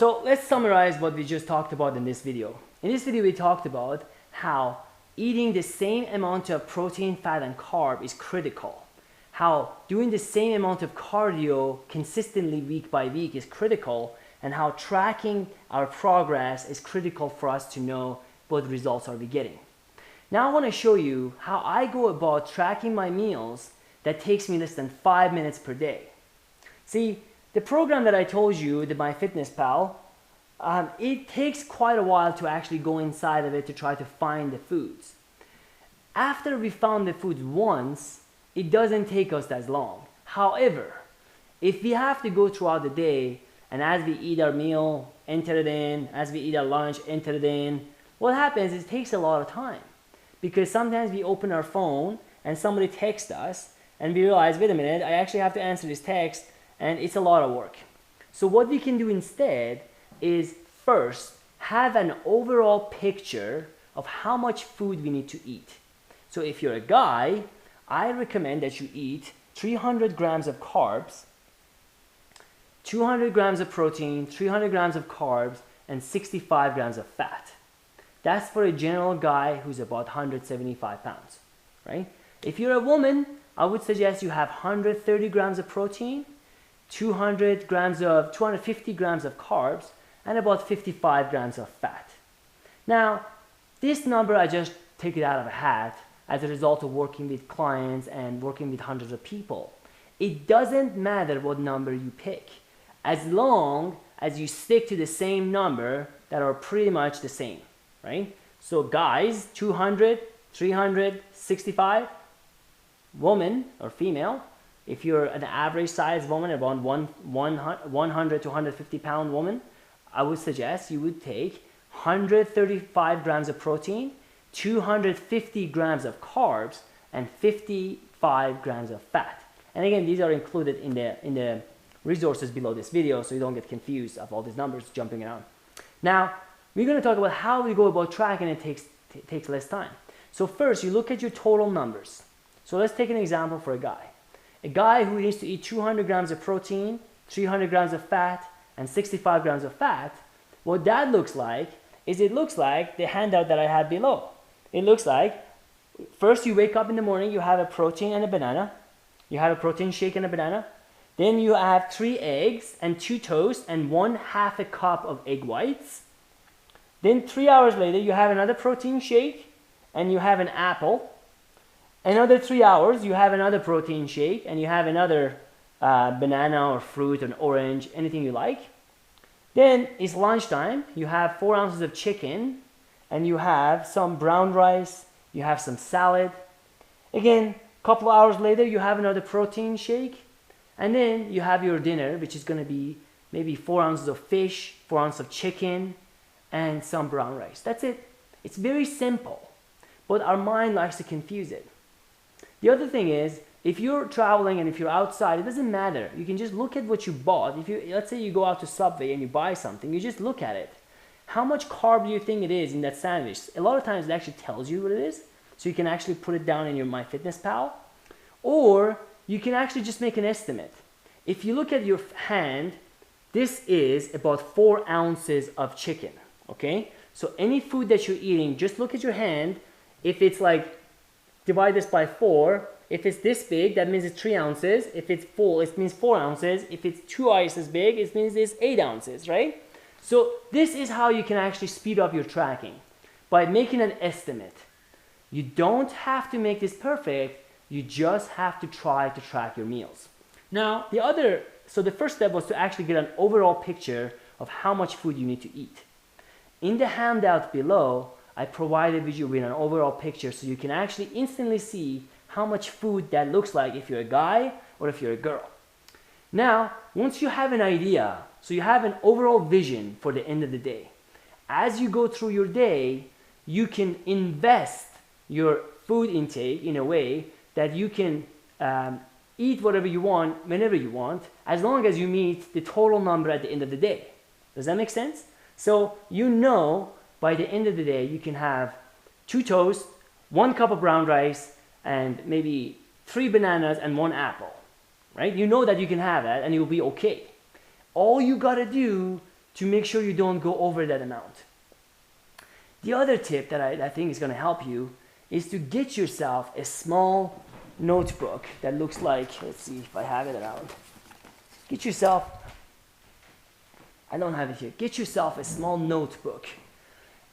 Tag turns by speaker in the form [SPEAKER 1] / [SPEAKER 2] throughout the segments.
[SPEAKER 1] So let's summarize what we just talked about in this video. In this video, we talked about how eating the same amount of protein, fat, and carb is critical. How doing the same amount of cardio consistently week by week is critical, and how tracking our progress is critical for us to know what results are we getting. Now I want to show you how I go about tracking my meals that takes me less than 5 minutes per day. See, the program that I told you, the MyFitnessPal, it takes quite a while to actually go inside of it to try to find the foods. After we found the foods once, it doesn't take us as long. However, if we have to go throughout the day, and as we eat our meal, enter it in, as we eat our lunch, enter it in, what happens is it takes a lot of time. Because sometimes we open our phone and somebody texts us and we realize, wait a minute, I actually have to answer this text and it's a lot of work. So what we can do instead is first have an overall picture of how much food we need to eat. So if you're a guy, I recommend that you eat 300 grams of carbs, 200 grams of protein, 300 grams of carbs, and 65 grams of fat. That's for a general guy who's about 175 pounds, right? If you're a woman, I would suggest you have 130 grams of protein, 250 grams of carbs, and about 55 grams of fat. Now, this number I just take it out of a hat as a result of working with clients and working with hundreds of people. It doesn't matter what number you pick, as long as you stick to the same number that are pretty much the same, right? So guys, 200, 300, 65. Woman or female, if you're an average size woman, around 100 to 150 pound woman, I would suggest you would take 135 grams of protein, 250 grams of carbs, and 55 grams of fat. And again, these are included in the resources below this video, so you don't get confused of all these numbers jumping around. Now, we're going to talk about how we go about tracking. It takes less time. So first, you look at your total numbers. So let's take an example for a guy. A guy who needs to eat 200 grams of protein, 300 grams of fat, and 65 grams of fat, what that looks like is it looks like the handout that I had below. It looks like, first you wake up in the morning, you have a protein and a banana. You have a protein shake and a banana. Then you have 3 eggs and 2 toasts and 1/2 a cup of egg whites. Then 3 hours later, you have another protein shake and you have an apple. Another 3 hours, you have another protein shake and you have another banana or fruit, an orange, anything you like. Then it's lunchtime. You have 4 ounces of chicken and you have some brown rice. You have some salad. Again, a couple of hours later, you have another protein shake. And then you have your dinner, which is going to be maybe 4 ounces of fish, 4 ounces of chicken, and some brown rice. That's it. It's very simple, but our mind likes to confuse it. The other thing is, if you're traveling and if you're outside, it doesn't matter. You can just look at what you bought. Let's say you go out to Subway and you buy something, you just look at it. How much carb do you think it is in that sandwich? A lot of times it actually tells you what it is, so you can actually put it down in your MyFitnessPal, or you can actually just make an estimate. If you look at your hand, this is about 4 ounces of chicken, okay? So any food that you're eating, just look at your hand. If it's like, divide this by 4. If it's this big, that means it's 3 ounces. If it's full, it means 4 ounces. If it's 2 ice as big, it means it's 8 ounces, right? So this is how you can actually speed up your tracking, by making an estimate. You don't have to make this perfect. You just have to try to track your meals. Now, so the first step was to actually get an overall picture of how much food you need to eat. In the handout below, I provided you with an overall picture so you can actually instantly see how much food that looks like if you're a guy or if you're a girl. Now, once you have an idea, so you have an overall vision for the end of the day, as you go through your day, you can invest your food intake in a way that you can eat whatever you want, whenever you want, as long as you meet the total number at the end of the day. Does that make sense? So you know by the end of the day you can have 2 toasts, 1 cup of brown rice, and maybe 3 bananas and 1 apple, right? You know that you can have that and you'll be okay. All you gotta do to make sure you don't go over that amount. The other tip that I think is going to help you is to get yourself a small notebook that looks like, let's see if I have it around. Get yourself, I don't have it here, get yourself a small notebook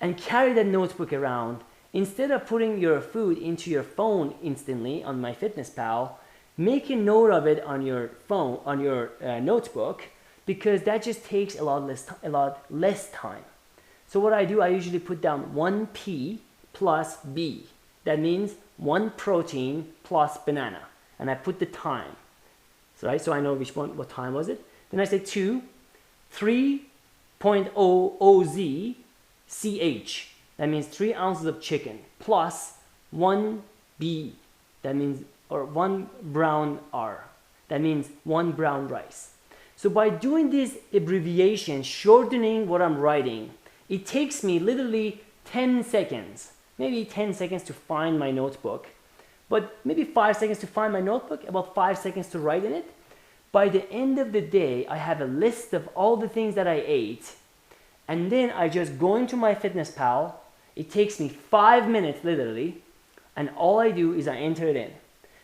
[SPEAKER 1] and carry that notebook around. Instead of putting your food into your phone instantly on MyFitnessPal, make a note of it on your phone, on your notebook, because that just takes a lot less time. So what I do, I usually put down 1P plus B. That means 1 protein plus banana. And I put the time. So, right, so I know what time was it. Then I say 2, 3.00Z CH. That means 3 ounces of chicken plus 1 B. That means, or 1 brown R. That means 1 brown rice. So by doing this abbreviation, shortening what I'm writing, it takes me literally 10 seconds, maybe 10 seconds to find my notebook, but maybe 5 seconds to find my notebook, about 5 seconds to write in it. By the end of the day, I have a list of all the things that I ate, and then I just go into MyFitnessPal. It takes me 5 minutes literally, and all I do is I enter it in.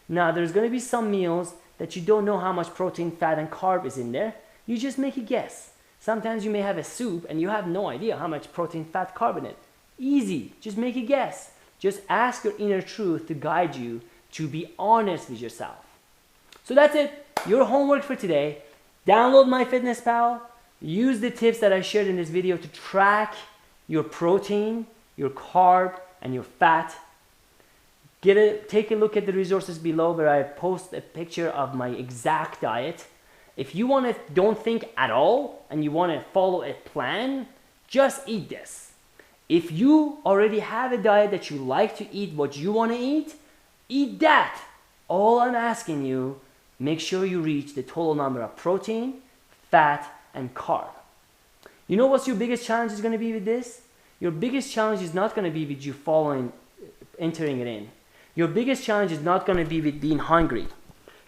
[SPEAKER 1] Now there's going to be some meals that you don't know how much protein, fat, and carb is in there. You just make a guess. Sometimes you may have a soup and you have no idea how much protein, fat, carb in it. Easy, just make a guess. Just ask your inner truth to guide you to be honest with yourself. So that's it, your homework for today. Download MyFitnessPal, use the tips that I shared in this video to track your protein, your carb, and your fat. Take a look at the resources below where I post a picture of my exact diet. If you don't think at all and you want to follow a plan, just eat this. If you already have a diet that you like to eat what you want to eat that. All I'm asking you, make sure you reach the total number of protein, fat, and carb. You know what's your biggest challenge is going to be with this? Your biggest challenge is not going to be with you entering it in. Your biggest challenge is not going to be with being hungry.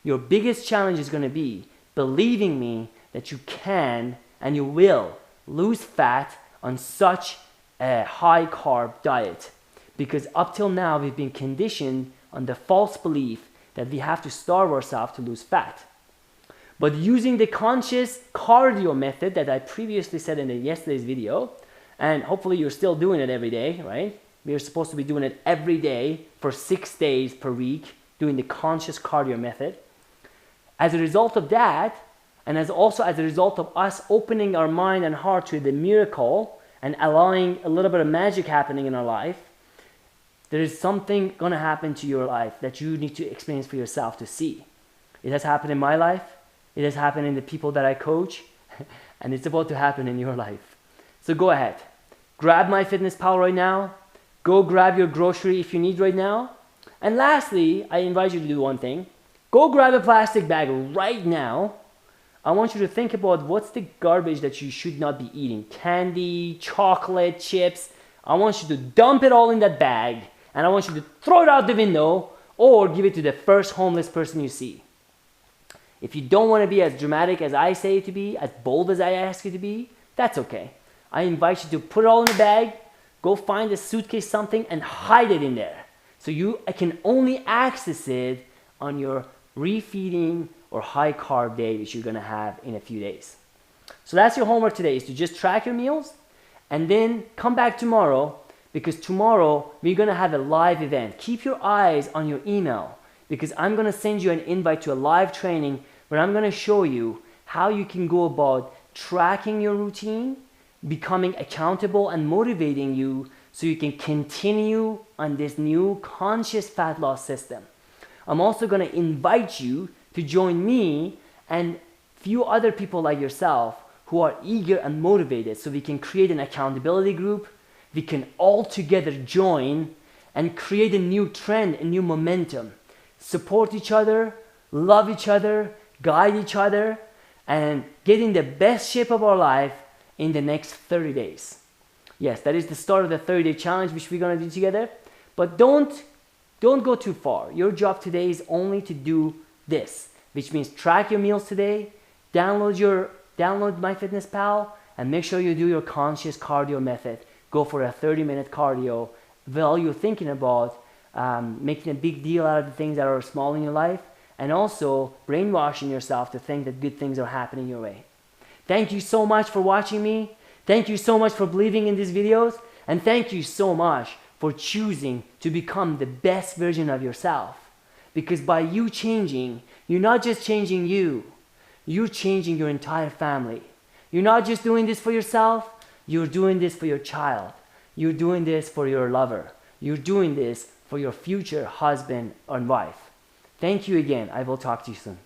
[SPEAKER 1] Your biggest challenge is going to be believing me that you can and you will lose fat on such a high carb diet. Because up till now, we've been conditioned on the false belief that we have to starve ourselves to lose fat. But using the conscious cardio method that I previously said in yesterday's video, and hopefully you're still doing it every day, right? We are supposed to be doing it every day for 6 days per week, doing the conscious cardio method. As a result of that, and also as a result of us opening our mind and heart to the miracle and allowing a little bit of magic happening in our life, there is something going to happen to your life that you need to experience for yourself to see. It has happened in my life. It has happened in the people that I coach. And it's about to happen in your life. So go ahead. Grab MyFitnessPal right now. Go grab your grocery if you need right now. And lastly, I invite you to do one thing. Go grab a plastic bag right now. I want you to think about what's the garbage that you should not be eating. Candy, chocolate, chips. I want you to dump it all in that bag. And I want you to throw it out the window or give it to the first homeless person you see. If you don't want to be as dramatic as I say it to be, as bold as I ask you to be, that's okay. I invite you to put it all in the bag, go find a suitcase, something, and hide it in there. So you can only access it on your refeeding or high carb day, which you're going to have in a few days. So that's your homework today, is to just track your meals and then come back tomorrow, because tomorrow we're going to have a live event. Keep your eyes on your email, because I'm going to send you an invite to a live training where I'm going to show you how you can go about tracking your routine, becoming accountable, and motivating you so you can continue on this new conscious fat loss system. I'm also going to invite you to join me and few other people like yourself who are eager and motivated, so we can create an accountability group. We can all together join and create a new trend, a new momentum. Support each other, love each other, guide each other, and get in the best shape of our life in the next 30 days. Yes, that is the start of the 30-day challenge, which we're going to do together. But don't go too far. Your job today is only to do this, which means track your meals today, download MyFitnessPal, and make sure you do your conscious cardio method. Go for a 30-minute cardio while you're thinking about making a big deal out of the things that are small in your life, and also brainwashing yourself to think that good things are happening your way. Thank you so much for watching me. Thank you so much for believing in these videos, and thank you so much for choosing to become the best version of yourself. Because by you changing, you're not just changing you, you're changing your entire family. You're not just doing this for yourself, you're doing this for your child. You're doing this for your lover. You're doing this for your future husband and wife. Thank you again. I will talk to you soon.